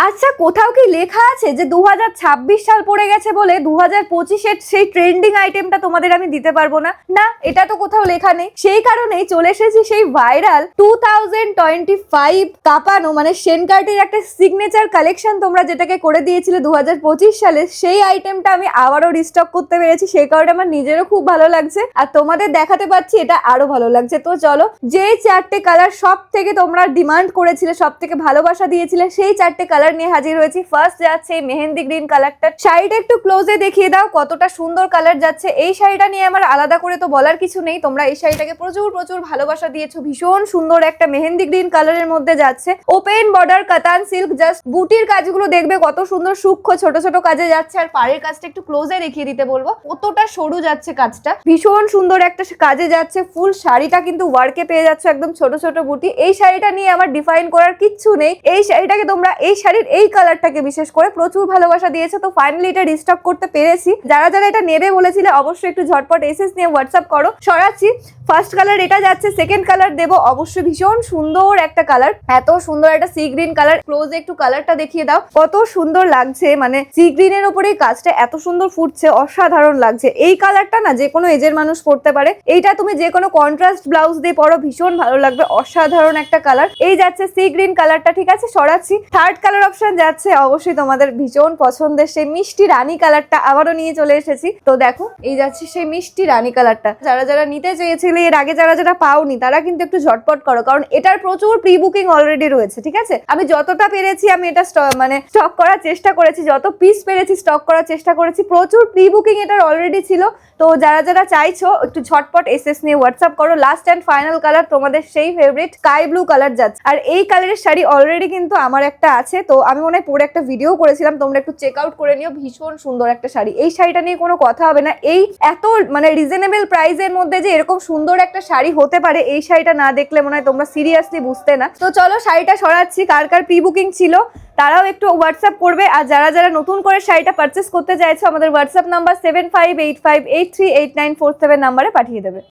আচ্ছা, কোথাও কি লেখা আছে যে 2026 সাল পড়ে গেছে বলে 2025-এর সেই ট্রেন্ডিং আইটেমটা তোমাদের আমি দিতে পারবো না? না, এটা তো কোথাও লেখা নেই। সেই কারণেই চলে এসেছি সেই ভাইরাল 2025 কাঁপানো, মানে সেনকার্টের একটা সিগনেচার কালেকশন তোমরা যেটাকে করে দিয়েছিলে 2025 সালে, সেই আইটেমটা আমি আবারও রিস্টক করতে পেরেছি। সেই কারণে আমার নিজেরও খুব ভালো লাগছে, আর তোমাদের দেখাতে পাচ্ছি এটা আরো ভালো লাগছে। তো চলো, যে চারটে কালার সব থেকে তোমরা ডিমান্ড করেছিলে, সব থেকে ভালোবাসা দিয়েছিলে, সেই চারটে কালার নিয়ে হাজির হয়েছি। ফার্স্ট যাচ্ছে এই মেহেন্দি গ্রিন কালারটা। শাড়িটা একটু ক্লোজে দেখিয়ে দাও কতটা সুন্দর কালার যাচ্ছে। এই শাড়িটা নিয়ে আমার আলাদা করে তো বলার কিছু নেই, তোমরা এই শাড়িটাকে প্রচুর প্রচুর ভালোবাসা দিয়েছো। ভীষণ সুন্দর একটা মেহেন্দি গ্রিন কালারের মধ্যে যাচ্ছে, ওপেন বর্ডার কাতান সিল্ক। জাস্ট বুটির কাজগুলো দেখবে কত সুন্দর সূক্ষ্ম ছোট ছোট কাজে যাচ্ছে, আর পাড়ের কাজটা একটু ক্লোজে দেখিয়ে দিতে বলবো, কতটা সরু যাচ্ছে কাজটা, ভীষণ সুন্দর একটা কাজে যাচ্ছে। ফুল শাড়িটা কিন্তু ওয়ার্কে পেয়ে যাচ্ছে, একদম ছোট ছোট বুটি। এই শাড়িটা নিয়ে আমার ডিফাইন করার কিচ্ছু নেই। এই শাড়িটাকে তোমরা এই শাড়ির এই কালারটাকে বিশেষ করে প্রচুর ভালোবাসা দিয়েছে, তো ফাইনালি এটা রিস্টক করতে পেরেছি। যারা যারা এটা নেবে বলেছিলে অবশ্যই একটু ঝটপট এসএস নিয়ে হোয়াটসঅ্যাপ করো। সরাচ্ছি, ফার্স্ট কালার এটা যাচ্ছে, সেকেন্ড কালার দেবো অবশ্যই ভীষণ সুন্দর একটা কালার, এত সুন্দর একটা সি গ্রিন কালার। ক্লোজে একটু কালারটা দেখিয়ে দাও, কত সুন্দর লাগছে, মানে সি গ্রিনের উপরে কাজটা এত সুন্দর ফুটছে, অসাধারণ লাগছে। এই কালারটা না যে কোনো এজের মানুষ পরতে পারে, এইটা তুমি যে কোনো কন্ট্রাস্ট ব্লাউজ দিয়ে পরো, ভীষণ ভালো লাগবে, অসাধারণ একটা কালার। এই যাচ্ছে সি গ্রিন কালারটা, ঠিক আছে সরাচ্ছি। থার্ড কালার অপশন যাচ্ছে অবশ্যই তোমাদের ভীষণ পছন্দের সেই মিষ্টি রানী কালারটা, আবারও নিয়ে চলে এসেছি। তো দেখো, এই যাচ্ছে সেই মিষ্টি রানী কালারটা। যারা যারা নিতে চেয়েছিলে এর আগে, যারা যারা পাওনি, তারা কিন্তু একটু ঝটপট করো, কারণ এটার প্রচুর প্রি বুকিং অলরেডি রয়েছে। ঠিক আছে, আমি যতটা পেরেছি আমি এটা স্টক করার চেষ্টা করেছি, যত পিস পেরেছি স্টক করার চেষ্টা করেছি। প্রচুর প্রি বুকিং এটার অলরেডি ছিল, তো যারা যারা চাইছো একটু ঝটপট এসএস নিয়ে হোয়াটসঅ্যাপ করো। লাস্ট অ্যান্ড ফাইনাল কালার তোমাদের সেই ফেভারিট স্কাই ব্লু কালার যাচ্ছে, আর এই কালারের শাড়ি অলরেডি কিন্তু আমার একটা আছে, তো আমি মনে হয় পরে একটা ভিডিও করেছিলাম, তোমরা একটু চেক আউট করে নিও। ভীষণ সুন্দর একটা শাড়ি, এই শাড়িটা নিয়ে কোনো কথা হবে না। এই এত মানে রিজনেবল প্রাইসের মধ্যে যে এরকম সুন্দর একটা শাড়ি হতে পারে, এই শাড়িটা না দেখলে মনে হয় তোমরা সিরিয়াসলি বুঝতে না। তো চলো, শাড়িটা সরাচ্ছি। কার কার প্রি বুকিং ছিল তারাও একটু হোয়াটসঅ্যাপ করবে, আর যারা যারা নতুন করে শাড়িটা পারচেস করতে চাইছো আমাদের হোয়াটসঅ্যাপ নাম্বার 7585838947 নাম্বারে পাঠিয়ে দেবে।